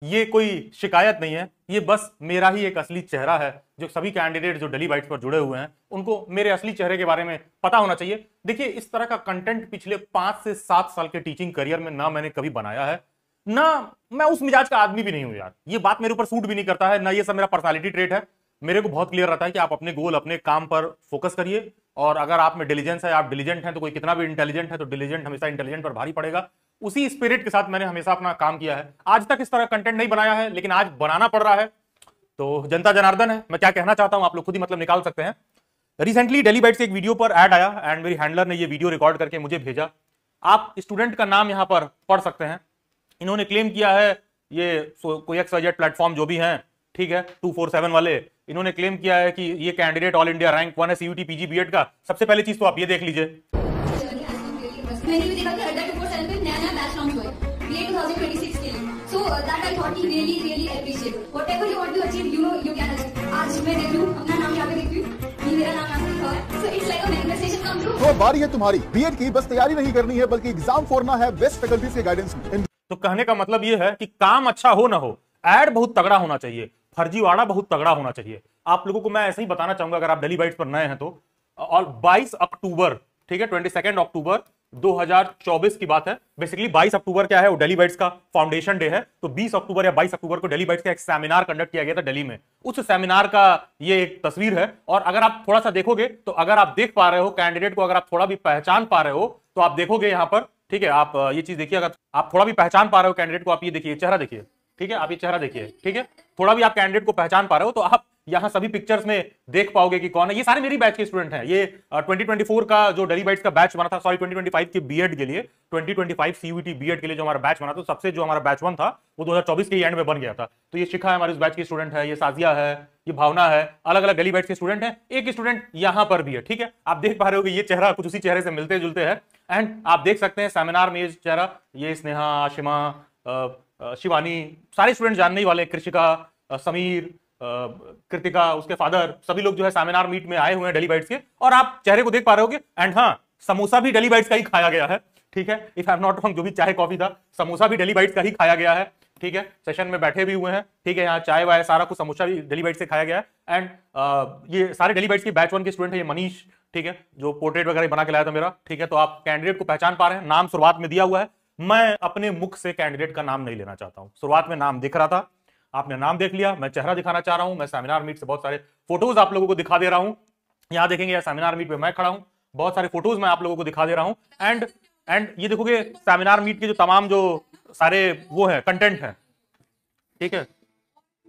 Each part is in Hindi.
ये कोई शिकायत नहीं है, ये बस मेरा ही एक असली चेहरा है। जो सभी कैंडिडेट जो डेली बाइट्स पर जुड़े हुए हैं उनको मेरे असली चेहरे के बारे में पता होना चाहिए। देखिए, इस तरह का कंटेंट पिछले 5 से 7 साल के टीचिंग करियर में ना मैंने कभी बनाया है, ना मैं उस मिजाज का आदमी भी नहीं हूं यार। ये बात मेरे ऊपर सूट भी नहीं करता है, ना ये सब मेरा पर्सनालिटी ट्रेट है। मेरे को बहुत क्लियर रहता है कि आप अपने गोल, अपने काम पर फोकस करिए, और अगर आप में डिलीजेंस है, आप डिलीजेंट हैं, तो कोई कितना भी इंटेलिजेंट है तो डिलीजेंट हमेशा इंटेलिजेंट पर भारी पड़ेगा। उसी स्पिरिट के साथ मैंने हमेशा अपना काम किया है। आज तक इस तरह कंटेंट नहीं बनाया है, लेकिन आज बनाना पड़ रहा है। तो जनता जनार्दन है, मैं क्या कहना चाहता हूं आप लोग खुद ही मतलब निकाल सकते हैं। रिसेंटली डेली बाइट्स के एक वीडियो पर ऐड आया एंड मेरी हैंडलर ने ये वीडियो रिकॉर्ड करके मुझे भेजा। आप स्टूडेंट का नाम यहां पर पढ़ सकते हैं। इन्होंने क्लेम किया है, ये कोई XYZ प्लेटफॉर्म जो भी हैं, ठीक है, 247 वाले, इन्होंने क्लेम किया है कि ये कैंडिडेट ऑल इंडिया रैंक 1 है CUT PG बीएड का। सबसे पहले चीज तो आप ये देख लीजिए, तो बारी है तुम्हारी बीएड की, बस तैयारी नहीं करनी है बल्कि एग्जाम फोड़ना है बेस्ट फैकल्टी के गाइडेंस में। तो कहने का मतलब ये है कि काम अच्छा हो ना हो, एड बहुत तगड़ा होना चाहिए, फर्जीवाड़ा बहुत तगड़ा होना चाहिए। आप लोगों को मैं ऐसे ही बताना चाहूंगा, अगर आप डेली बाइट्स पर नए हैं तो, और 22 अक्टूबर, ठीक है, 22 अक्टूबर 2024 की बात है। बेसिकली 22 अक्टूबर क्या है, वो डेली बाइट्स का फाउंडेशन डे है। तो 20 अक्टूबर या 22 अक्टूबर को डेली बाइट्स का एक सेमिनार कंडक्ट किया गया था दिल्ली में। उस सेमिनार का ये एक तस्वीर है, और अगर आप थोड़ा सा देखोगे तो, अगर आप देख पा रहे हो कैंडिडेट को, अगर आप थोड़ा भी पहचान पा रहे हो तो आप देखोगे यहां पर, ठीक है, आप ये चीज देखिए, अगर आप थोड़ा भी पहचान पा रहे हो कैंडिडेट को, आप ये देखिए, चेहरा देखिए, ठीक है, आप ये चेहरा देखिए, ठीक है, थोड़ा भी आप कैंडिडेट को पहचान पा रहे हो तो आप यहां सभी पिक्चर्स में देख पाओगे कि कौन है। ये सारे मेरी बैच के स्टूडेंट हैं। ये 2024 का जो डेली बाइट्स का बैच बना था, सॉरी 2025 के बीएड के लिए, 2025 CUT बीएड के लिए जो हमारा बैच बना था, सबसे जो हमारा बैच 1 था वो 2024 के एंड में बन गया था। तो ये शिखा है हमारे उस बैच की स्टूडेंट है, ये साजिया है, ये भावना है, अलग अलग डेली बाइट्स के स्टूडेंट हैं। एक स्टूडेंट यहां पर भी है, ठीक है, आप देख पा रहे हो कि ये चेहरा कुछ उसी चेहरे से मिलते जुलते हैं। एंड आप देख सकते हैं सेमिनार में ये चेहरा, ये स्नेहा, आशिमा, शिवानी, सारे स्टूडेंट जानने ही वाले, कृषिका, समीर, कृतिका, उसके फादर, सभी लोग जो है सेमिनार मीट में आए हुए हैं डेली बाइट्स के, और आप चेहरे को देख पा रहे होगे। एंड हाँ, समोसा भी डेली बाइट्स का ही खाया गया है, ठीक है, if I am not wrong, जो भी चाय कॉफी था, समोसा भी डेली बाइट्स का ही खाया गया है, ठीक है। सेशन में बैठे भी हुए हैं, ठीक है, यहाँ चाय वाय सारा कुछ, समोसा भी डेली बाइट्स से खाया गया है। एंड ये सारे डेली बाइट्स के बैच 1 के स्टूडेंट है। ये मनीष, ठीक है, जो पोर्ट्रेट वगैरह बना के लाया था मेरा, ठीक है। तो आप कैंडिडेट को पहचान पा रहे हैं, नाम शुरुआत में दिया हुआ है। मैं अपने मुख से कैंडिडेट का नाम नहीं लेना चाहता हूं। शुरुआत में नाम दिख रहा था, आपने नाम देख लिया, मैं चेहरा दिखाना चाह रहा हूं। मैं सेमिनार मीट से बहुत सारे फोटोज आप लोगों को दिखा दे रहा हूं। यहां देखेंगे सेमिनार मीट पे मैं खड़ा हूं, बहुत सारे फोटोज मैं आप लोगों को दिखा दे रहा हूं। एंड ये देखोगे सेमिनार मीट के जो तमाम जो सारे वो है कंटेंट है, ठीक है।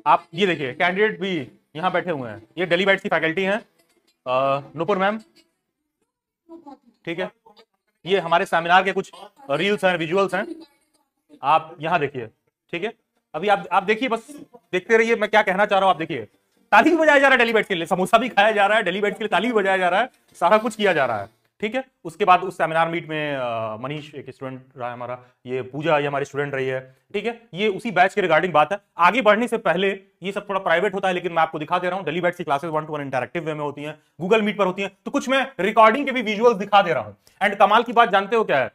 आप ये देखिए, कैंडिडेट भी यहां बैठे हुए हैं, ये डेली बाइट्स की फैकल्टी हैं, नुपुर मैम, ठीक है। ये हमारे सेमिनार के कुछ रील्स हैं, विजुअल्स हैं, आप यहां देखिए, ठीक है। अभी आप देखिए, बस देखते रहिए मैं क्या कहना चाह रहा हूं। आप देखिए, ताली भी बजाया जा रहा है डेली बाइट्स के लिए, समोसा भी खाया जा रहा है डेली बाइट्स के लिए, ताली भी बजाया जा रहा है, सारा कुछ किया जा रहा है, ठीक है। उसके बाद उस सेमिनार मीट में मनीष एक स्टूडेंट रहा है हमारा, ये पूजा ये हमारी स्टूडेंट रही है, ठीक है। ये उसी बैच के रिगार्डिंग बात है। आगे बढ़ने से पहले ये सब थोड़ा प्राइवेट होता है, लेकिन मैं आपको दिखा दे रहा हूं, डेली बाइट्स की क्लासेस 1 to 1 इंटरेक्टिव वे में होती हैं, गूगल मीट पर होती हैं, तो कुछ मैं रिकॉर्डिंग के भी विजुअल्स दिखा दे रहा हूं। एंड कमाल की बात जानते हो क्या है,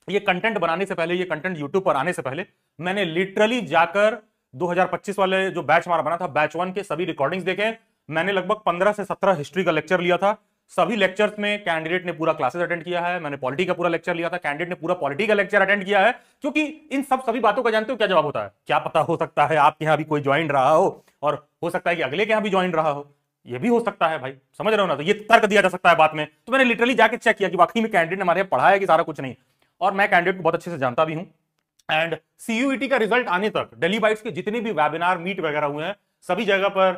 ये कंटेंट बनाने से पहले, ये कंटेंट यूट्यूब पर आने से पहले, मैंने लिटरली जाकर 2025 वाले जो बैच हमारा बना था, बैच 1 के सभी रिकॉर्डिंग्स देखे। मैंने लगभग 15 से 17 हिस्ट्री का लेक्चर लिया था। सभी लेक्चर्स में कैंडिडेट ने पूरा क्लासेस अटेंड किया है। मैंने पॉलिटी का पूरा लेक्चर लिया था, कैंडिडेट ने पूरा पॉलिटी का लेक्चर अटेंड किया है। क्योंकि इन सभी बातों का जानते हो क्या जवाब होता है? क्या पता, हो सकता है आपके यहां भी कोई ज्वाइन रहा हो, और हो सकता है कि अगले के यहां भी ज्वाइन रहा हो, ये भी हो सकता है भाई, समझ रहे हो ना। तो ये तर्क दिया जा सकता है बात में। तो मैंने लिटरली जाके चेक किया कि वाकई में कैंडिडेट ने हमारे पढ़ा है कि सारा कुछ नहीं। और मैं कैंडिडेट को बहुत अच्छे से जानता भी हूं। एंड CUET का रिजल्ट आने तक डेली बाइट्स के जितने भी वेबिनार मीट वगैरह हुए हैं, सभी जगह पर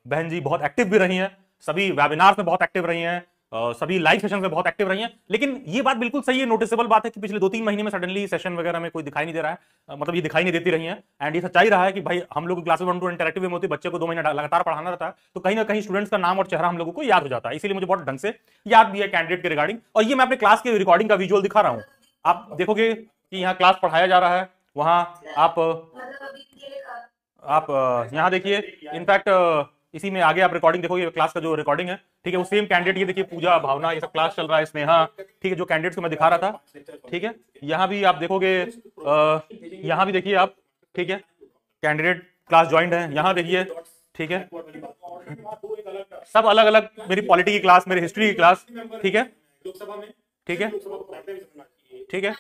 बहन जी बहुत एक्टिव भी रही हैं, सभी वेबिनार्स में बहुत एक्टिव रही हैं, सभी लाइव सेशन में बहुत एक्टिव रही हैं। लेकिन ये बात बिल्कुल सही है, नोटिसेबल बात है कि पिछले 2-3 महीने में सडनली सेशन वगैरह में कोई दिखाई नहीं दे रहा है, मतलब ये दिखाई नहीं देती रही है। एंड ये सच्चाई रहा है कि भाई हम लोग क्लासेस 1 to 1 इंटरेक्टिव में होती है, बच्चे को 2 महीने लगातार पढ़ाना रहता है, तो कहीं ना कहीं स्टूडेंट्स का नाम और चेहरा हम लोगों को याद हो जाता है। इसीलिए मुझे बहुत ढंग से याद भी है कैंडिडेट के रिगार्डिंग। और ये मैं अपने क्लास के रिकॉर्डिंग का विजुअल दिखा रहा हूँ। आप देखोगे कि यहाँ क्लास पढ़ाया जा रहा है, वहां आप यहाँ देखिए, इनफैक्ट इसी में आगे आप रिकॉर्डिंग देखोगे, क्लास का जो रिकॉर्डिंग है, ठीक है, वो सेम कैंडिडेट, ये देखिए पूजा, भावना, ये सब क्लास चल रहा है इसमें, हाँ, ठीक है, जो कैंडिडेट्स को मैं दिखा रहा था, ठीक है। यहाँ भी आप देखोगे, यहाँ भी देखिए आप, ठीक है, कैंडिडेट क्लास ज्वाइंट है, यहां देखिए, ठीक है, सब अलग अलग, मेरी पॉलिटी की क्लास, मेरी हिस्ट्री की क्लास, ठीक है, ठीक है, ठीक है।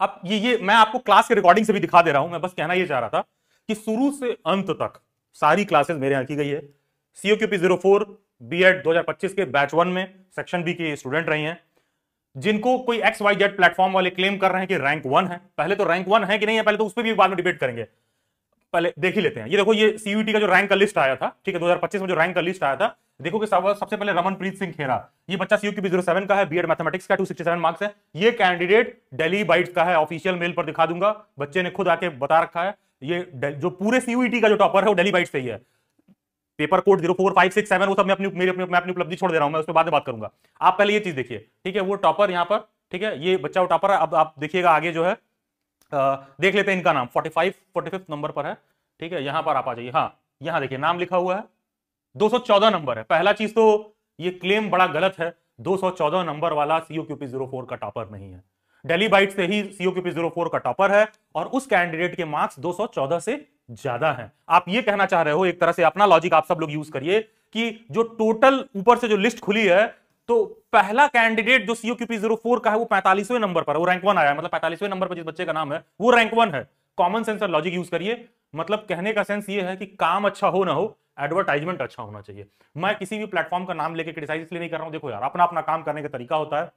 अब ये मैं आपको क्लास के रिकॉर्डिंग से भी दिखा दे रहा हूं, मैं बस कहना ये चाह रहा था कि शुरू से अंत तक सारी क्लासेस मेरे यहां की गई है। COQP 04 B.Ed 2025 के बैच 1 में सेक्शन बी के स्टूडेंट रही हैं, जिनको कोई XYZ प्लेटफॉर्म वाले क्लेम कर रहे हैं कि रैंक 1 है। पहले तो रैंक 1 है कि नहीं है, पहले तो उस पर भी बाद में डिबेट करेंगे, पहले देख ही लेते हैं। ये देखो, ये CUET का जो रैंक का लिस्ट आया था, ठीक है, 2025 में जो रैंक का लिस्ट आया था, देखो कि सबसे पहले रमनप्रीत सिंह खेरा, ये बच्चा COQP 07 का है, B.Ed मैथमेटिक्स का, 267 मार्क्स है। ये कैंडिडेट दिल्ली बाइट्स का है, ऑफिशियल मेल पर दिखा दूंगा, बच्चे ने खुद आके बता रखा है। ये जो पूरे CUET का जो टॉपर है वो दिल्ली बाइट्स से ही है। पेपर कोड 04567 वो सब मैं अपनी उपलब्धि छोड़ दे रहा हूं, मैं उस पर बाद में बात करूंगा। आप पहले ये चीज देखिए, ठीक है, वो टॉपर यहां पर, ठीक है, ये बच्चा वो टॉपर है। अब आप देखिएगा आगे जो है, देख लेते हैं इनका नाम 45 नंबर पर है, ठीक है, यहां पर आप आ जाइए। हाँ, यहां देखिए नाम लिखा हुआ है, 214 नंबर है। पहला चीज तो ये क्लेम बड़ा गलत है, 214 नंबर वाला COQP 04 का टॉपर नहीं है, दिल्ली बाइट से ही COQP 04 का टॉपर है, और उस कैंडिडेट के मार्क्स 214 से ज्यादा हैं। आप ये कहना चाह रहे हो, एक तरह से अपना लॉजिक आप सब लोग यूज करिए कि जो टोटल ऊपर से जो लिस्ट खुली है, तो पहला कैंडिडेट जो COQP 04 का है वो 45वें नंबर पर है, वो रैंक 1 आया, मतलब 45वें नंबर पर जिस बच्चे का नाम है वो रैंक 1 है। कॉमन सेंस और लॉजिक यूज करिए। मतलब कहने का सेंस ये है कि काम अच्छा हो ना हो, एडवर्टाइजमेंट अच्छा होना चाहिए। मैं किसी भी प्लेटफॉर्म का नाम लेके क्रिटिसाइज इसलिए नहीं कर रहा हूं, देखो यार, अपना अपना काम करने का तरीका होता है।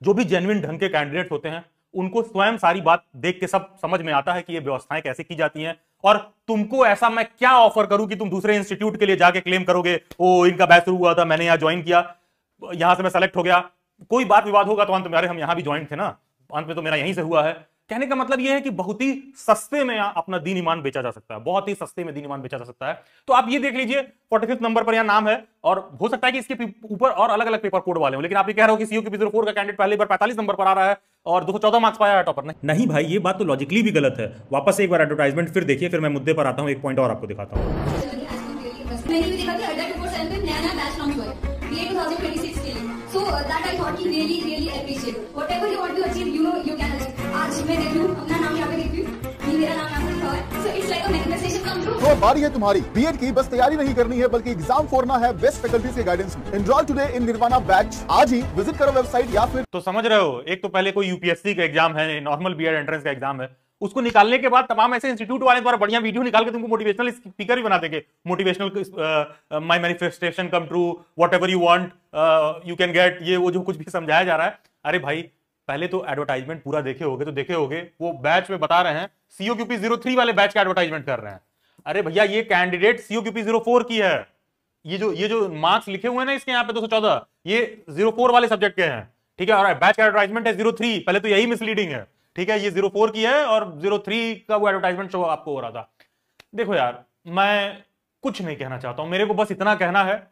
जो भी जेन्युइन ढंग के कैंडिडेट होते हैं उनको स्वयं सारी बात देख के सब समझ में आता है कि ये व्यवस्थाएं कैसे की जाती हैं। और तुमको ऐसा मैं क्या ऑफर करूं कि तुम दूसरे इंस्टीट्यूट के लिए जाके क्लेम करोगे, ओ इनका बैच शुरू हुआ था, मैंने यहां ज्वाइन किया, यहां से मैं सेलेक्ट हो गया, कोई बात विवाद होगा तो अंत में, अरे हम यहां भी ज्वाइन थे ना, अंत में तो मेरा यहीं से हुआ है। कहने का मतलब यह है कि बहुत ही सस्ते में अपना दीन ईमान बेचा जा सकता है, बहुत ही सस्ते में दीन ईमान बेचा जा सकता है। तो आप ये देख लीजिए, 45 नंबर पर यहां नाम है, और हो सकता है कि इसके ऊपर और अलग अलग पेपर कोड वाले हो, लेकिन आप ये कह रहे हो कि COQP 04 का कैंडिडेट पहले बार 45 नंबर पर आ रहा है और 214 मार्क्स पाया है टॉपर। नहीं भाई, ये बात तो लॉजिकली भी गलत है। वापस से एक बार एडवर्टाइजमेंट फिर देखिए, फिर मैं मुद्दे पर आता हूं, एक पॉइंट और आपको दिखाता हूं। So that I thought you really appreciate. Whatever you want to achieve, you know you can achieve. आज मैं देख लूँ अपना नाम यहाँ पे देख लूँ, ये मेरा नाम यहाँ पे लिखा है। So it's like a manifestation come true. तो बारी है तुम्हारी B.Ed की, बस तैयारी नहीं करनी है बल्कि एग्जाम फोड़ना है बेस्ट फैकल्टी के गाइडेंस में। Enrol today in Nirvana batch. आज ही विजिट करो वेबसाइट या फिर। तो समझ रहे हो, एक तो पहले कोई UPSC का एग्जाम है, नॉर्मल B.Ed एंट्रेंस का एग्जाम है, उसको निकालने के बाद तमाम ऐसे इंस्टीट्यूट वाले द्वारा बढ़िया वीडियो निकाल के तुमको मोटिवेशनल स्पीकर भी बना देंगे। Motivational my manifestation come true, whatever you want you can get, ये वो जो कुछ भी समझाया जा रहा है। अरे भाई, पहले तो एडवर्टाइजमेंट पूरा देखे होगे, तो देखे होगे वो बैच में बता रहे हैं COQP 03 वाले बैच का एडवर्टाइजमेंट कर रहे हैं। अरे भैया, ये कैंडिडेट COQP 04 की है, ये जो मार्क्स लिखे हुए हैं ना इसके यहाँ पे 214, ये 04 वाले सब्जेक्ट के हैं, ठीक है, और बैच का एडवर्टाइजमेंट है 03। पहले तो यही मिसलीडिंग है, ठीक है, ये 04 की है और 03 का वो एडवर्टाइजमेंट शो आपको हो रहा था। देखो यार, मैं कुछ नहीं कहना चाहता हूं, मेरे को बस इतना कहना है,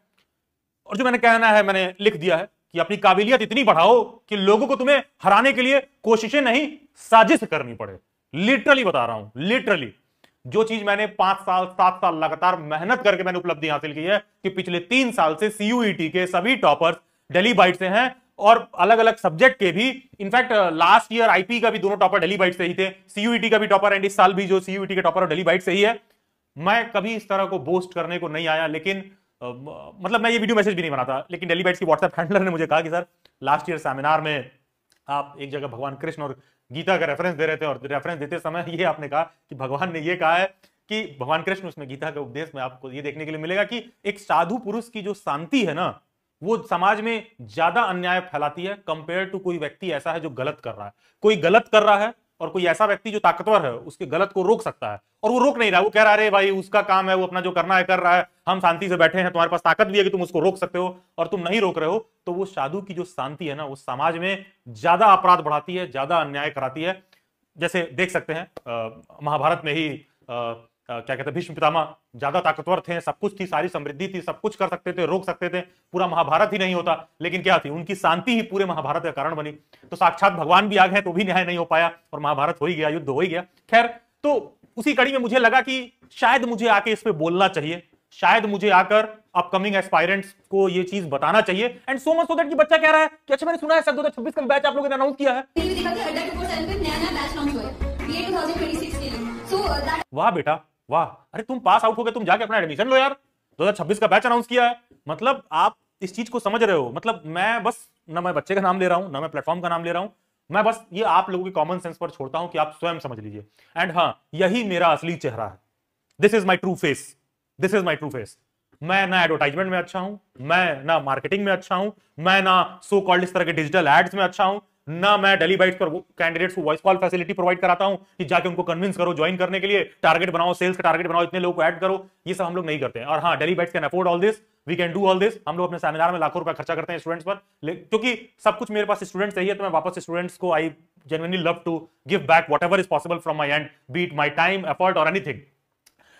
और जो मैंने कहना है मैंने लिख दिया है कि अपनी काबिलियत इतनी बढ़ाओ कि लोगों को तुम्हें हराने के लिए कोशिशें नहीं, साजिश करनी पड़े। लिटरली बता रहा हूं, लिटरली जो चीज मैंने 5 साल 7 साल लगातार मेहनत करके मैंने उपलब्धि हासिल की है कि पिछले 3 साल से CUET के सभी टॉपर्स दिल्ली बाइट से हैं, और अलग अलग सब्जेक्ट के भी। इनफैक्ट लास्ट ईयर IP का भी दोनों टॉपर दिल्ली बाइट से ही थे, CUET का भी टॉपर, एंड इस साल भी जो CUET के टॉपर दिल्ली बाइट से ही है। मैं कभी इस तरह को बोस्ट करने को नहीं आया, लेकिन मतलब मैं ये वीडियो मैसेज भी नहीं बनाता, लेकिन दिल्ली बाइट्स की व्हाट्सएप हैंडलर ने मुझे कहा कि सर, लास्ट ईयर सेमिनार में आप एक जगह भगवान कृष्ण और गीता का रेफरेंस दे रहे थे, और रेफरेंस देते समय ये आपने कहा कि भगवान ने ये कहा है कि भगवान कृष्ण उसमें गीता के उपदेश में आपको ये देखने के लिए मिलेगा कि एक साधु पुरुष की जो शांति है ना, वो समाज में ज्यादा अन्याय फैलाती है कंपेयर टू कोई व्यक्ति ऐसा है जो गलत कर रहा है। कोई गलत कर रहा है और कोई ऐसा व्यक्ति जो ताकतवर है उसके गलत को रोक सकता है, और वो रोक नहीं रहा, वो कह रहा है अरे भाई उसका काम है, वो अपना जो करना है कर रहा है, हम शांति से बैठे हैं, तुम्हारे पास ताकत भी है कि तुम उसको रोक सकते हो, और तुम नहीं रोक रहे हो। तो वो साधु की जो शांति है ना, वो समाज में ज्यादा अपराध बढ़ाती है, ज्यादा अन्याय कराती है। जैसे देख सकते हैं महाभारत में ही क्या कहते हैं, भीष्म पितामह ज्यादा ताकतवर थे, सब कुछ थी, सारी समृद्धि थी, सब कुछ कर सकते थे, रोक सकते थे, पूरा महाभारत ही नहीं होता, लेकिन क्या थी, उनकी शांति ही पूरे महाभारत का कारण बनी। तो साक्षात भगवान भी आ गए तो भी न्याय नहीं हो पाया, और महाभारत हो ही गया, युद्ध हो ही गया। खैर, तो उसी कड़ी में मुझे लगा कि शायद मुझे आके इस पे बोलना चाहिए, शायद मुझे आकर अपकमिंग एस्पायरेंट्स को ये चीज बताना चाहिए, and so much so that कि बच्चा कह रहा है कि अच्छा मैंने सुना है सर 2026 का बैच आप लोगों ने अनाउंस किया है। So that वाह बेटा वाह, अरे तुम पास आउट हो गए, तुम जाके अपना एडमिशन लो यार, 2026 का बैच अनाउंस किया है। मतलब आप इस चीज को समझ रहे हो? मतलब मैं बस ना मैं बच्चे का नाम ले रहा हूं ना मैं प्लेटफॉर्म का नाम ले रहा हूं, मैं बस ये आप लोगों की कॉमन सेंस पर छोड़ता हूं कि आप स्वयं समझ लीजिए। एंड हाँ, यही मेरा असली चेहरा है, this is my true face, this is my true face. मैं ना एडवर्टाइजमेंट में अच्छा हूं, मैं ना मार्केटिंग में अच्छा हूं, मैं ना सो कॉल्ड इस तरह के डिजिटल एड्स में अच्छा हूं, ना मैं डेली बाइट्स पर कैंडिडेट्स को वॉइस कॉल फैसिलिटी प्रोवाइड कराता हूं कि जाके उनको कन्विंस करो ज्वाइन करने के लिए, टारगेट बनाओ, सेल्स का टारगेट बनाओ, इतने लोगों को ऐड करो, ये सब हम लोग नहीं करते हैं। और हाँ, Daily Bites can afford all this, we can do all this. हम लोग अपने सेमिनार में लाखों रुपए खर्चा करते हैं स्टूडेंट्स पर, क्योंकि सब कुछ मेरे पास स्टूडेंट्स चाहिए, तो मैं वापस स्टूडेंट्स को I genuinely love to give back whatever is possible from my end, be it my time, effort और एनीथिंग।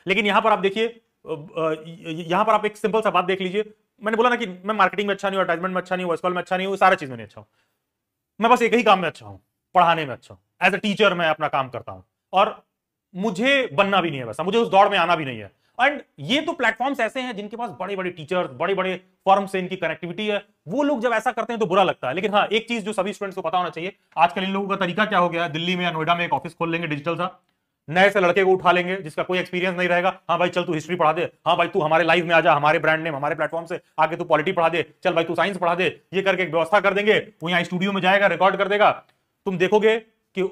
लेकिन यहां पर आप देखिए, यहां पर आप एक सिंपल सा बात देख लीजिए, मैंने बोला ना कि मैं मार्केटिंग में अच्छा नहीं हूं, एडवर्टाइजमेंट में अच्छा नहीं हूं, वॉइस कॉल में अच्छा नहीं हूं, सारा चीज में नहीं अच्छा हूं, मैं बस एक ही काम में अच्छा हूं, पढ़ाने में अच्छा हूं। एज अ टीचर मैं अपना काम करता हूं और मुझे बनना भी नहीं है वैसा, मुझे उस दौड़ में आना भी नहीं है। एंड ये तो प्लेटफॉर्म्स ऐसे हैं जिनके पास बड़े बड़े टीचर्स, बड़े बड़े फर्म से इनकी कनेक्टिविटी है, वो लोग जब ऐसा करते हैं तो बुरा लगता है। लेकिन हाँ, एक चीज जो सभी स्टूडेंट्स को पता होना चाहिए, आजकल इन लोगों का तरीका क्या हो गया है, दिल्ली में या नोएडा में एक ऑफिस खोल लेंगे डिजिटल सा, नए से लड़के को उठा लेंगे जिसका कोई एक्सपीरियंस नहीं रहेगा, हाँ भाई चल तू हिस्ट्री पढ़ा दे, हाँ भाई तू हमारे लाइव में आ जा, हमारे ब्रांड नेम हमारे प्लेटफॉर्म से आके तू पॉलिटी पढ़ा दे, चल भाई तू साइंस पढ़ा दे, ये करके एक व्यवस्था कर देंगे। वो यहाँ स्टूडियो में जाएगा, रिकॉर्ड कर देगा, तुम देखोगे कि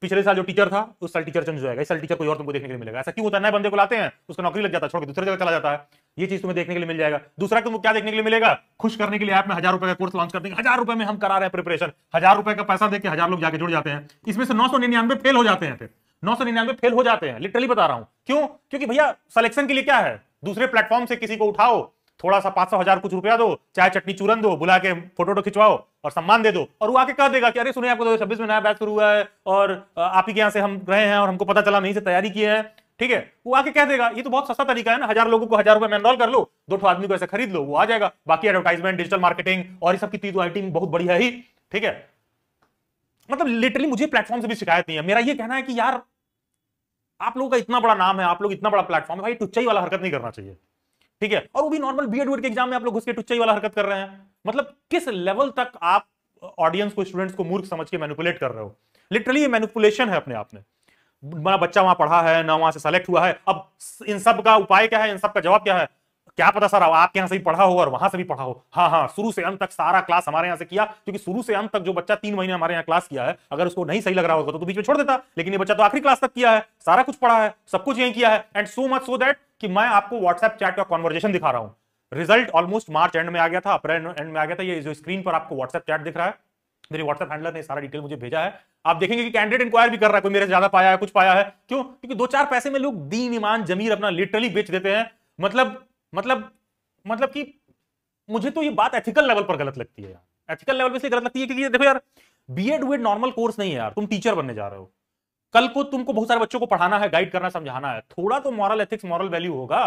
पिछले साल जो टीचर था उस साल टीचर चेंज हो जाएगा, इस साल टीचर कोई और तुमको देखने के लिए मिलेगा। ऐसा क्यों होता है? नए बंदे को लाते हैं, उसका नौकरी लग जाता है, छोड़ के दूसरे जगह चला जाता है, ये चीज तुम्हें देखने के लिए मिल जाएगा। दूसरा तुमको क्या देखने के लिए मिलेगा? खुश करने के लिए ऐप में 1000 रुपए का कोर्स लॉन्च कर देंगे, 1000 रुपए में हम करा रहे हैं प्रिपरेशन, 1000 रुपए का पैसा देके 1000 लोग जाके जुड़ जाते हैं, इसमें से 999 फेल हो जाते हैं, फिर 999 फेल हो जाते हैं, लिटरली बता रहा हूं। क्यों? क्योंकि भैया सिलेक्शन के लिए क्या है, दूसरे प्लेटफॉर्म से किसी को उठाओ, थोड़ा सा 500 1000 कुछ रुपया दो, चाय चटनी चूरन दो, बुला के फोटो खिंचवाओ और सम्मान दे दो, और वो आके कह देगा कि अरे सुनिए आपको 2026 में नया बैच शुरू हुआ है और आप ही के यहाँ से हम रहे हैं और हमको पता चला नहीं से तैयारी की है, ठीक है, वो आके कह देगा। ये तो बहुत सस्ता तरीका है ना, 1000 लोगों को 1000 रुपए में एनरोल कर लो, 2 आदमी को ऐसे खरीद लो, वो आ जाएगा। बाकी एडवर्टाइजमेंट, डिजिटल मार्केटिंग और ये सब की तो टीम बहुत बढ़िया है ही, ठीक है। मतलब लिटरली मुझे प्लेटफॉर्म से भी शिकायत नहीं है, मेरा ये कहना है कि यार आप लोगों का इतना बड़ा नाम है, आप लोग इतना बड़ा प्लेटफॉर्म है, भाई टुच्चाई वाला हरकत नहीं करना चाहिए, ठीक है। और वो भी नॉर्मल बीएड के एग्जाम में आप लोग घुस के टुच्चाई वाला हरकत कर रहे हैं। मतलब किस लेवल तक आप ऑडियंस को, स्टूडेंट्स को मूर्ख समझ के मैनिपुलेट कर रहे हो। लिटरली ये मैनिपुलेशन है अपने आप में। मेरा बच्चा वहां पढ़ा है ना, वहां से सेलेक्ट हुआ है, अब इन सब का उपाय क्या है, इन सब का जवाब क्या है? क्या पता सर आपके यहाँ से भी पढ़ा हो और वहां से भी पढ़ा हो। हाँ हाँ, शुरू से अंत तक सारा क्लास हमारे यहाँ से किया, क्योंकि शुरू से अंत तक जो बच्चा 3 महीने हमारे यहाँ क्लास किया है, अगर उसको नहीं सही लग रहा होगा तो बीच में छोड़ देता, लेकिन ये बच्चा तो आखिरी क्लास तक किया है, सारा कुछ पढ़ा है, सब कुछ यही किया है। And so much so that कि मैं आपको व्हाट्सएप चैट का कॉन्वर्जेशन दिखा रहा हूं। रिजल्ट ऑलमोस्ट मार्च एंड में आ गया था, अप्रैल एंड में आ गया था। ये जो स्क्रीन पर आपको व्हाट्सएप चैट दिख रहा है, मेरे व्हाट्सएप हैंडलर ने सारा डिटेल मुझे भेजा है। आप देखेंगे कि कैंडिडेट इंक्वायर भी कर रहा है, कोई मेरे से ज्यादा पाया है, कुछ पाया है। क्यों? क्योंकि 2-4 पैसे में लोग दीन ईमान जमीर अपना लिटरली बेच देते हैं। मतलब कि मुझे तो ये बात एथिकल लेवल पर गलत लगती है यार। एथिकल लेवल पे से गलत लगती है क्योंकि देखो यार, बीएड वीएड नॉर्मल कोर्स नहीं है यार, तुम टीचर बनने जा रहे हो, कल को तुमको बहुत सारे बच्चों को पढ़ाना है, गाइड करना, समझाना है, थोड़ा तो मॉरल एथिक्स, मॉरल वैल्यू होगा।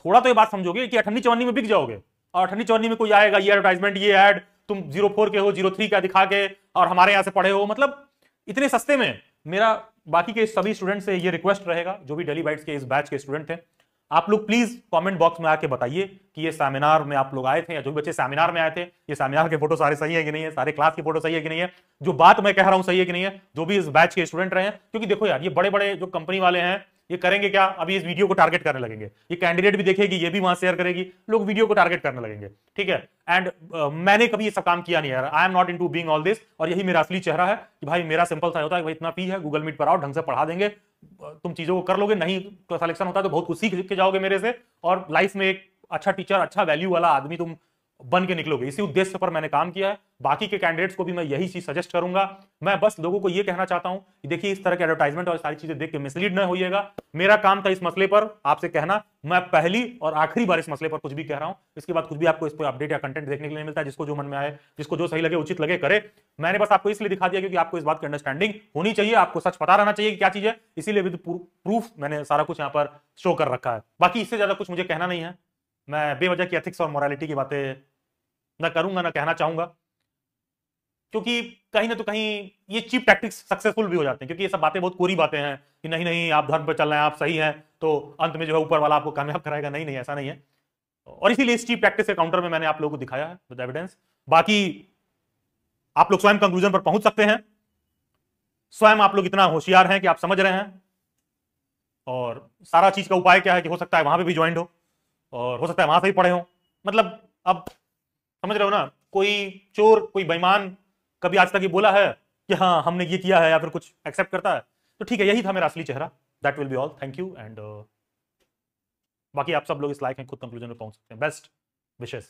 थोड़ा तो ये बात समझोगे कि 98-54 में बिक जाओगे, और 98-54 में कोई आएगा, ये एडवर्टाइजमेंट, ये ऐड, तुम 04 के हो, 03 का दिखा के और हमारे यहां से पढ़े हो, मतलब इतने सस्ते में। मेरा बाकी के सभी स्टूडेंट से ये रिक्वेस्ट रहेगा, जो भी डेली बाइट्स के इस बैच के स्टूडेंट थे, आप लोग प्लीज कमेंट बॉक्स में आके बताइए कि ये सेमिनार में आप लोग आए थे, या जो भी बच्चे सेमिनार में आए थे, ये सेमिनार के फोटो सारे सही है कि नहीं है, सारे क्लास की फोटो सही है कि नहीं है, जो बात मैं कह रहा हूं सही है कि नहीं है, जो भी इस बैच के स्टूडेंट रहे हैं। क्योंकि देखो यार, ये बड़े बड़े जो कंपनी वाले हैं, ये करेंगे क्या, अभी इस वीडियो को टारगेट करने लगेंगे, ये कैंडिडेट भी देखेगी, ये भी वहां शेयर करेगी, लोग वीडियो को टारगेट करने लगेंगे, ठीक है। एंड मैंने कभी ये सब काम किया नहीं यार, I am not into being all this, और यही मेरा असली चेहरा है कि भाई मेरा सिंपल सा होता है कि भाई इतना फी है, गूगल मीट पर आओ, ढंग से पढ़ा देंगे, तुम चीजों को कर लोगे, नहीं तो सिलेक्शन होता है तो बहुत कुछ सीख के जाओगे मेरे से, और लाइफ में एक अच्छा टीचर, अच्छा वैल्यू वाला आदमी तुम बन के निकलोगे। इसी उद्देश्य पर मैंने काम किया है। बाकी के कैंडिडेट्स को भी मैं यही चीज सजेस्ट करूंगा। मैं बस लोगों को यह कहना चाहता हूं कि देखिए, इस तरह के एडवर्टाइजमेंट और सारी चीजें देख के मिसलीड न होइएगा। मेरा काम था इस मसले पर आपसे कहना, मैं पहली और आखिरी बार इस मसले पर कुछ भी कह रहा हूं, इसके बाद कुछ भी आपको इस पर अपडेट या कंटेंट देखने के लिए मिलता है। जिसको जो मन में आए, जिसको जो सही लगे, उचित लगे, करे। मैंने बस आपको इसलिए दिखा दिया क्योंकि आपको इस बात की अंडरस्टैंडिंग होनी चाहिए, आपको सच पता रहना चाहिए कि क्या चीज है, इसीलिए विद प्रूफ मैंने सारा कुछ यहां पर शो कर रखा है। बाकी इससे ज्यादा कुछ मुझे कहना नहीं है। मैं बेवजह की एथिक्स और मोरालिटी की बातें ना करूंगा, ना कहना चाहूंगा, क्योंकि कहीं ना तो कहीं ये चीप टैक्टिक्स सक्सेसफुल भी हो जाते हैं। क्योंकि ये सब बातें बहुत कोरी बातें हैं कि नहीं नहीं आप धर्म पे चल रहे हैं, आप सही हैं, तो अंत में जो है ऊपर वाला आपको कामयाब कराएगा। नहीं नहीं, ऐसा नहीं है। और इसीलिए इस चीप टैक्टिक्स के काउंटर में मैंने आप लोगों को दिखाया है विद एविडेंस। बाकी आप लोग स्वयं कंक्लूजन पर पहुंच सकते हैं। स्वयं आप लोग इतना होशियार हैं कि आप समझ रहे हैं और सारा चीज का उपाय क्या है कि हो सकता है वहां पे भी ज्वाइंट हो और हो सकता है वहां से भी पढ़े हो। मतलब अब समझ रहे हो ना, कोई चोर कोई बेईमान कभी आज तक ये बोला है कि हाँ हमने ये किया है या फिर कुछ एक्सेप्ट करता है? तो ठीक है, यही था मेरा असली चेहरा। That will be all, thank you. And बाकी आप सब लोग इस लायक हैं, खुद कंक्लूजन में पहुंच सकते हैं। Best wishes.